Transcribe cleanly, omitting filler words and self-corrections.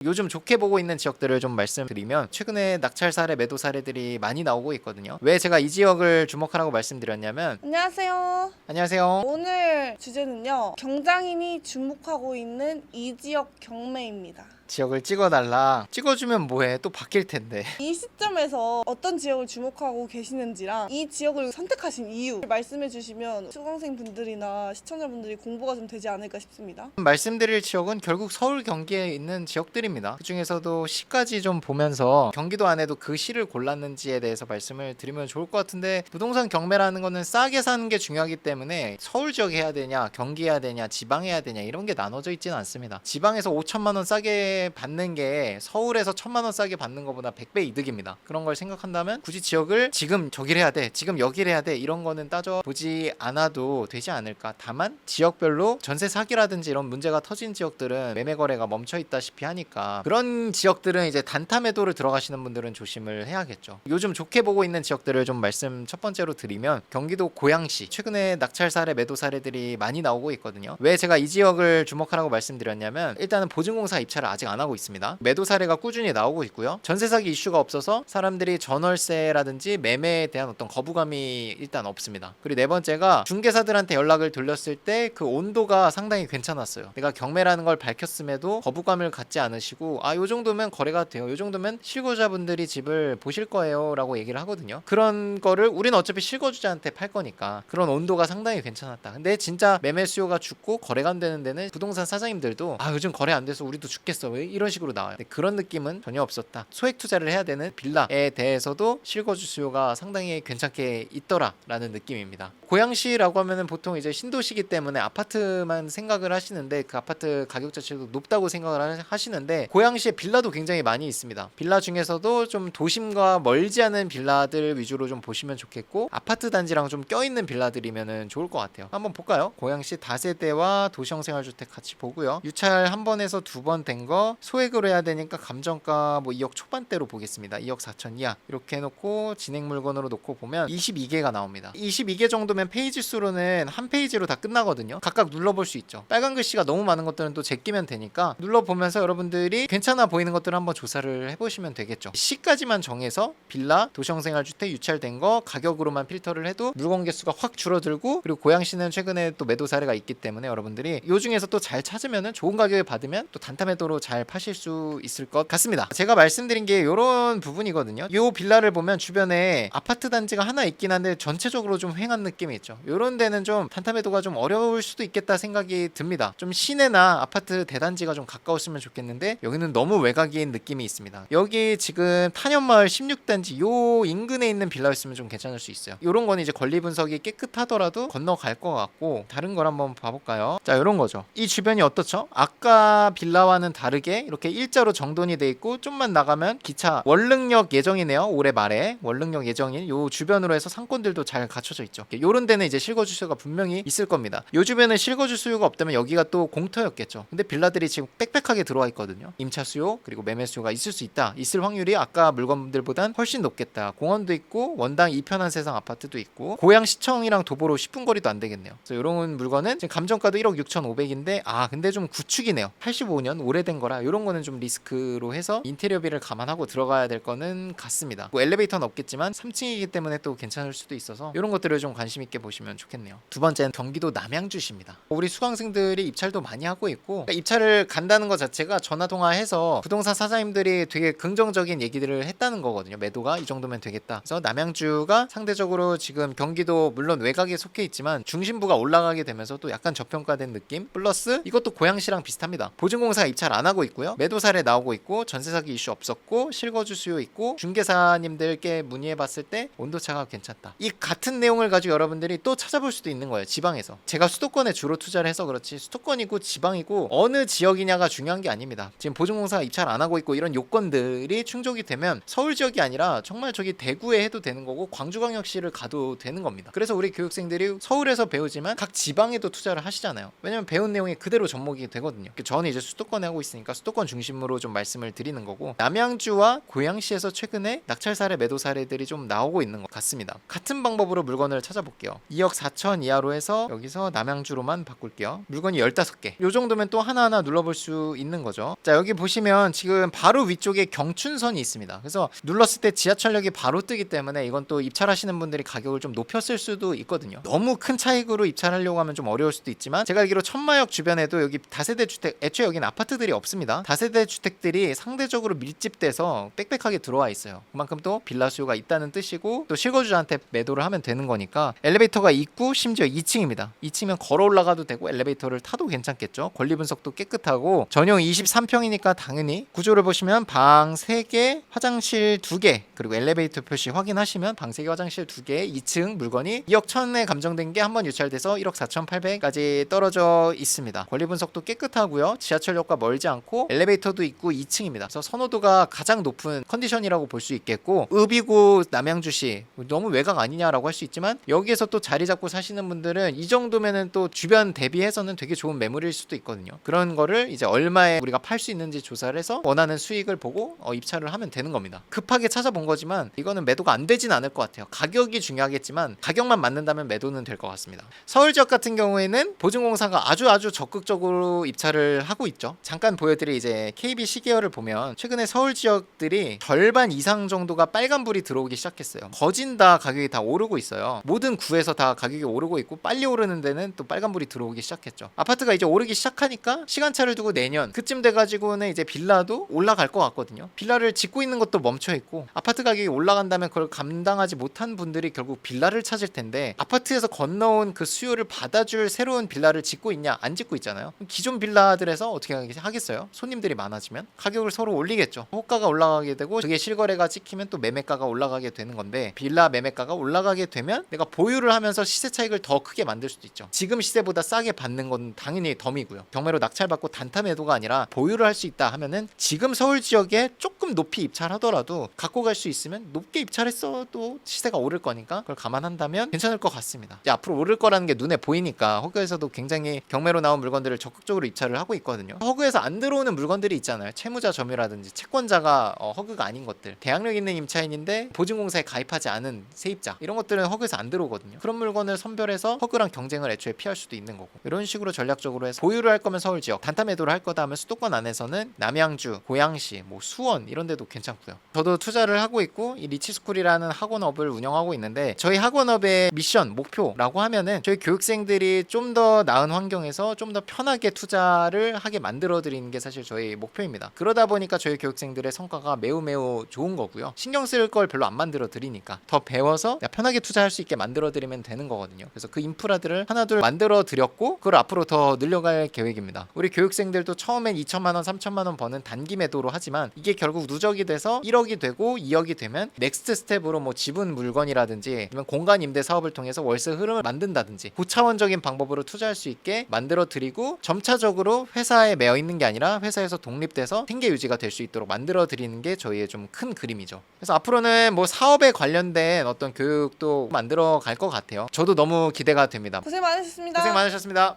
요즘 좋게 보고 있는 지역들을 좀 말씀드리면 최근에 낙찰 사례, 매도 사례들이 많이 나오고 있거든요. 왜 제가 이 지역을 주목하라고 말씀드렸냐면 안녕하세요. 안녕하세요. 오늘 주제는요, 경장님이 주목하고 있는 이 지역 경매입니다. 지역을 찍어달라. 찍어주면 뭐해? 또 바뀔 텐데. 이 시점에서 어떤 지역을 주목하고 계시는지랑 이 지역을 선택하신 이유 말씀해 주시면 수강생 분들이나 시청자분들이 공부가 좀 되지 않을까 싶습니다. 말씀드릴 지역은 결국 서울, 경기에 있는 지역들입니다. 그 중에서도 시까지 좀 보면서 경기도 안에도 그 시를 골랐는지에 대해서 말씀을 드리면 좋을 것 같은데, 부동산 경매라는 거는 싸게 사는 게 중요하기 때문에 서울 지역 해야 되냐, 경기 해야 되냐, 지방 해야 되냐 이런 게 나눠져 있지는 않습니다. 지방에서 5천만 원 싸게 받는 게 서울에서 1,000만 원 싸게 받는 것보다 100배 이득입니다. 그런 걸 생각한다면 굳이 지역을 지금 저기를 해야 돼, 지금 여기를 해야 돼 이런 거는 따져보지 않아도 되지 않을까. 다만 지역별로 전세 사기라든지 이런 문제가 터진 지역들은 매매 거래가 멈춰 있다시피 하니까 그런 지역들은 이제 단타 매도를 들어가시는 분들은 조심을 해야겠죠. 요즘 좋게 보고 있는 지역들을 좀 말씀 첫 번째로 드리면 경기도 고양시 최근에 낙찰 사례, 매도 사례들이 많이 나오고 있거든요. 왜 제가 이 지역을 주목하라고 말씀드렸냐면 일단은 보증공사 입찰을 아직 안 하고 있습니다. 매도 사례가 꾸준히 나오고 있고요. 전세 사기 이슈가 없어서 사람들이 전월세라든지 매매에 대한 어떤 거부감이 일단 없습니다. 그리고 네 번째가 중개사들한테 연락을 돌렸을 때 그 온도가 상당히 괜찮았어요. 내가 경매라는 걸 밝혔음에도 거부감을 갖지 않으시고 요 정도면 거래가 돼요, 요 정도면 실거주자분들이 집을 보실 거예요 라고 얘기를 하거든요. 그런 거를 우리는 어차피 실거주자한테 팔 거니까 그런 온도가 상당히 괜찮았다. 근데 진짜 매매 수요가 죽고 거래가 안 되는 데는 부동산 사장님들도 요즘 거래 안 돼서 우리도 죽겠어 왜 이런 식으로 나와요. 근데 그런 느낌은 전혀 없었다. 소액 투자를 해야 되는 빌라에 대해서도 실거주 수요가 상당히 괜찮게 있더라 라는 느낌입니다. 고양시라고 하면은 보통 이제 신도시기 때문에 아파트만 생각을 하시는데 그 아파트 가격 자체도 높다고 생각을 하시는데 고양시에 빌라도 굉장히 많이 있습니다. 빌라 중에서도 좀 도심과 멀지 않은 빌라들 위주로 좀 보시면 좋겠고, 아파트 단지랑 좀 껴있는 빌라들이면은 좋을 것 같아요. 한번 볼까요? 고양시 다세대와 도시형 생활주택 같이 보고요. 유찰 한 번에서 두 번 된 거 소액으로 해야 되니까 감정가 뭐 2억 초반대로 보겠습니다. 2억 4천 이하 이렇게 해놓고 진행 물건으로 놓고 보면 22개가 나옵니다. 22개 정도면 페이지 수로는 한 페이지로 다 끝나거든요. 각각 눌러볼 수 있죠. 빨간 글씨가 너무 많은 것들은 또 제끼면 되니까 눌러보면서 여러분들이 괜찮아 보이는 것들을 한번 조사를 해보시면 되겠죠. 시까지만 정해서 빌라, 도시형 생활주택 유찰된 거 가격으로만 필터를 해도 물건 개수가 확 줄어들고, 그리고 고양시는 최근에 또 매도 사례가 있기 때문에 여러분들이 요 중에서 또 잘 찾으면은 좋은 가격에 받으면 또 단타 매도로 잘 파실 수 있을 것 같습니다. 제가 말씀드린 게 이런 부분이거든요. 요 빌라를 보면 주변에 아파트 단지가 하나 있긴 한데 전체적으로 좀 휑한 느낌이 있죠. 요런 데는 좀 단타 매도가 좀 어려울 수도 있겠다 생각이 듭니다. 좀 시내나 아파트 대단지가 좀 가까웠으면 좋겠는데 여기는 너무 외곽인 느낌이 있습니다. 여기 지금 탄현마을 16단지 요 인근에 있는 빌라였으면 좀 괜찮을 수 있어요. 요런 건 이제 권리 분석이 깨끗하더라도 건너갈 것 같고, 다른 걸 한번 봐볼까요? 자, 요런 거죠. 이 주변이 어떻죠? 아까 빌라와는 다르게 이렇게 일자로 정돈이 돼 있고, 좀만 나가면 기차 원릉역 예정이네요. 올해 말에 원릉역 예정인 요 주변으로 해서 상권들도 잘 갖춰져 있죠. 요런 데는 이제 실거주 수요가 분명히 있을 겁니다. 요 주변에 실거주 수요가 없다면 여기가 또 공터였겠죠. 근데 빌라들이 지금 빽빽하게 들어와 있거든요. 임차 수요 그리고 매매 수요가 있을 수 있다. 있을 확률이 아까 물건들보단 훨씬 높겠다. 공원도 있고 원당 2편한 세상 아파트도 있고 고양시청이랑 도보로 10분 거리도 안 되겠네요. 그래서 요런 물건은 지금 감정가도 1억 6,500인데 근데 좀 구축이네요. 85년 오래된 거라 요런 거는 좀 리스크로 해서 인테리어비를 감안하고 들어가야 될 거는 같습니다. 뭐 엘리베이터는 없겠지만 3층이기 때문에 또 괜찮을 수도 있어서 이런 것들을 좀 관심 있게 보시면 좋겠네요. 두 번째는 경기도 남양주시입니다. 우리 수강생들이 입찰도 많이 하고 있고, 그러니까 입찰을 간다는 것 자체가 전화 통화해서 부동산 사장님들이 되게 긍정적인 얘기들을 했다는 거거든요. 매도가 이 정도면 되겠다. 그래서 남양주가 상대적으로 지금 경기도 물론 외곽에 속해 있지만 중심부가 올라가게 되면서 또 약간 저평가된 느낌, 플러스 이것도 고양시랑 비슷합니다. 보증공사가 입찰 안 하고 있고요. 매도 사례 나오고 있고, 전세 사기 이슈 없었고, 실거주 수요 있고, 중개사님들께 문의해봤을 때 온도차가 괜찮다. 이 같은 내용을 가지고 여러분들이 또 찾아볼 수도 있는 거예요. 지방에서. 제가 수도권에 주로 투자를 해서 그렇지 수도권이고 지방이고 어느 지역이냐가 중요한 게 아닙니다. 지금 보증공사가 입찰 안 하고 있고 이런 요건들이 충족이 되면 서울 지역이 아니라 정말 저기 대구에 해도 되는 거고 광주광역시를 가도 되는 겁니다. 그래서 우리 교육생들이 서울에서 배우지만 각 지방에도 투자를 하시잖아요. 왜냐면 배운 내용이 그대로 접목이 되거든요. 저는 이제 수도권에 하고 있으니까 보니까 수도권 중심으로 좀 말씀을 드리는 거고, 남양주와 고양시에서 최근에 낙찰 사례, 매도 사례들이 좀 나오고 있는 것 같습니다. 같은 방법으로 물건을 찾아볼게요. 2억 4천 이하로 해서 여기서 남양주로만 바꿀게요. 물건이 15개. 요 정도면 또 하나하나 눌러볼 수 있는 거죠. 자, 여기 보시면 지금 바로 위쪽에 경춘선이 있습니다. 그래서 눌렀을 때 지하철역이 바로 뜨기 때문에 이건 또 입찰하시는 분들이 가격을 좀 높였을 수도 있거든요. 너무 큰 차익으로 입찰하려고 하면 좀 어려울 수도 있지만, 제가 알기로 천마역 주변에도 여기 다세대 주택, 애초에 여기는 아파트들이 없습니다. 다세대 주택들이 상대적으로 밀집돼서 빽빽하게 들어와 있어요. 그만큼 또 빌라 수요가 있다는 뜻이고, 또 실거주자한테 매도를 하면 되는 거니까. 엘리베이터가 있고 심지어 2층입니다. 2층이면 걸어 올라가도 되고 엘리베이터를 타도 괜찮겠죠. 권리 분석도 깨끗하고, 전용 23평이니까 당연히 구조를 보시면 방 3개, 화장실 2개, 그리고 엘리베이터 표시 확인하시면 방 3개, 화장실 2개, 2층 물건이 2억 1천에 감정된 게 한번 유찰돼서 1억 4,800까지 떨어져 있습니다. 권리 분석도 깨끗하고요. 지하철역과 멀지 않고 엘리베이터도 있고 2층입니다. 그래서 선호도가 가장 높은 컨디션이라고 볼 수 있겠고, 읍이고 남양주시 너무 외곽 아니냐라고 할 수 있지만, 여기에서 또 자리 잡고 사시는 분들은 이 정도면은 또 주변 대비해서는 되게 좋은 매물일 수도 있거든요. 그런 거를 이제 얼마에 우리가 팔 수 있는지 조사를 해서 원하는 수익을 보고 입찰을 하면 되는 겁니다. 급하게 찾아본 거지만 이거는 매도가 안 되진 않을 것 같아요. 가격이 중요하겠지만 가격만 맞는다면 매도는 될 것 같습니다. 서울 지역 같은 경우에는 보증공사가 아주 적극적으로 입찰을 하고 있죠. 잠깐 보여드릴 이제 KB 시계열을 보면 최근에 서울 지역들이 절반 이상 정도가 빨간불이 들어오기 시작했어요. 거진 다 가격이 다 오르고 있어요. 모든 구에서 다 가격이 오르고 있고, 빨리 오르는 데는 또 빨간불이 들어오기 시작했죠. 아파트가 이제 오르기 시작하니까 시간차를 두고 내년 그쯤 돼가지고는 이제 빌라도 올라갈 것 같거든요. 빌라를 짓고 있는 것도 멈춰 있고, 아파트 가격이 올라간다면 그걸 감당하지 못한 분들이 결국 빌라를 찾을 텐데, 아파트에서 건너온 그 수요를 받아줄 새로운 빌라를 짓고 있냐? 안 짓고 있잖아요. 기존 빌라들에서 어떻게 하겠어요? 손님들이 많아지면 가격을 서로 올리겠죠. 호가가 올라가게 되고, 그게 실거래가 찍히면 또 매매가가 올라가게 되는 건데, 빌라 매매가가 올라가게 되면 내가 보유를 하면서 시세 차익을 더 크게 만들 수도 있죠. 지금 시세보다 싸게 받는 건 당연히 덤이고요. 경매로 낙찰받고 단타 매도가 아니라 보유를 할 수 있다 하면은, 지금 서울 지역에 조금 높이 입찰하더라도 갖고 갈 수 있으면 높게 입찰했어도 시세가 오를 거니까 그걸 감안한다면 괜찮을 것 같습니다. 이제 앞으로 오를 거라는 게 눈에 보이니까 허그에서도 굉장히 경매로 나온 물건들을 적극적으로 입찰을 하고 있거든요. 허그에서 안 들어오는 물건들이 있잖아요. 채무자 점유라든지 채권자가 허그가 아닌 것들, 대항력 있는 임차인인데 보증공사에 가입하지 않은 세입자, 이런 것들은 허그에서 안 들어오거든요. 그런 물건을 선별해서 허그랑 경쟁을 애초에 피할 수도 있는 거고, 이런 식으로 전략적으로 해서 보유를 할 거면 서울 지역, 단타 매도를 할 거다 하면 수도권 안에서는 남양주, 고양시, 수원 이런 데도 괜찮고요. 저도 투자를 하고 있고, 이 리치스쿨이라는 학원업을 운영하고 있는데, 저희 학원업의 미션, 목표라고 하면은 저희 교육생들이 좀 더 나은 환경에서 좀 더 편하게 투자를 하게 만들어 드리는 게 사실 저희 목표입니다. 그러다 보니까 저희 교육생들의 성과가 매우 좋은 거고요. 신경 쓸 걸 별로 안 만들어 드리니까 더 배워서 편하게 투자할 수 있게 만들어 드리면 되는 거거든요. 그래서 그 인프라들을 하나둘 만들어 드렸고, 그걸 앞으로 더 늘려갈 계획입니다. 우리 교육생들도 처음엔 2천만 원, 3천만 원 버는 단기 매도로 하지만, 이게 결국 누적이 돼서 1억이 되고 2억이 되면 넥스트 스텝으로 지분 물건이라든지 아니면 공간 임대 사업을 통해서 월세 흐름을 만든다든지 고차원적인 방법으로 투자할 수 있게 만들어 드리고, 점차적으로 회사에 매여 있는 게 아니라 회사에서 독립돼서 생계 유지가 될 수 있도록 만들어 드리는 게 저희의 좀 큰 그림이죠. 그래서 앞으로는 사업에 관련된 어떤 교육도 만들어 갈 것 같아요. 저도 너무 기대가 됩니다. 고생 많으셨습니다. 고생 많으셨습니다.